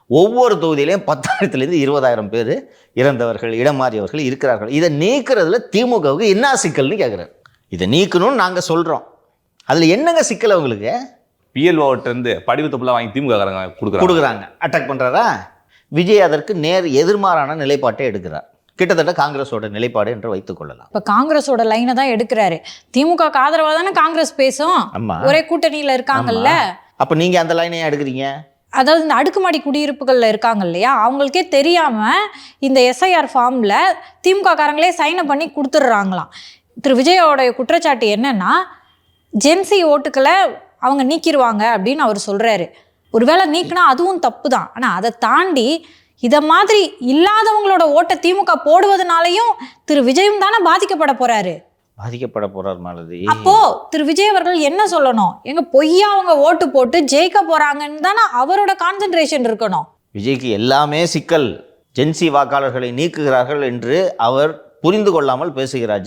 ஒவ்வொரு தொகுதியிலையும் 10,000 20,000 பேர் இறந்தவர்கள், இடம் மாறியவர்கள் இருக்கிறார்கள். இதை நீக்கிறதுல திமுகவுக்கு என்ன சிக்கல்னு கேட்குறாரு. இதை நீக்கணும்னு நாங்கள் சொல்கிறோம். அதில் என்னங்க சிக்கல் அவங்களுக்கு? பிஎல்ஓட்டிருந்து படிவு தொப்புலாம் வாங்கி திமுக கொடுக்குறாங்க. அட்டாக் பண்ணுறாரா? விஜய் அதற்கு நேர் எதிர்மாறான நிலைப்பாட்டை எடுக்கிறார். கிட்டத்தட்ட காங்கிரஸோட நிலைப்பாடு என்று வைத்துக் கொள்ளலாம். இப்போ காங்கிரஸோட லைனை தான் எடுக்கிறாரு. திமுக ஆதரவாக தானே காங்கிரஸ் பேசும். ஒரே கூட்டணியில் இருக்காங்கல்ல. அப்போ நீங்கள் அந்த லைனையே எடுக்கிறீங்க. அதாவது இந்த அடுக்குமாடி குடியிருப்புகளில் இருக்காங்க இல்லையா, அவங்களுக்கே தெரியாமல் இந்த எஸ்ஐஆர் ஃபார்மில் திமுக காரங்களே சைனை பண்ணி கொடுத்துட்றாங்களாம். திரு விஜயோட குற்றச்சாட்டு என்னன்னா, ஜென்சி ஓட்டுக்களை அவங்க நீக்கிடுவாங்க அப்படின்னு அவர் சொல்கிறாரு. ஒருவேளை நீக்கினா அதுவும் தப்பு தான். ஆனால் அதை தாண்டி இதை மாதிரி இல்லாதவங்களோட ஓட்டை திமுக போடுவதனாலையும் திரு விஜயும் தானே பாதிக்கப்பட போறாரு. மாலதி. அப்போ திரு விஜய் அவர்கள் என்ன சொல்லணும்? எங்க பொய்யா அவங்க ஓட்டு போட்டு ஜெயிக்க போறாங்கன்னு தானே அவரோட கான்சென்ட்ரேஷன் இருக்கணும். விஜய்க்கு எல்லாமே சிக்கல். ஜென்சி வாக்காளர்களை நீக்குகிறார்கள் என்று அவர் புரிந்து கொள்ளாமல் பேசுகிறார்.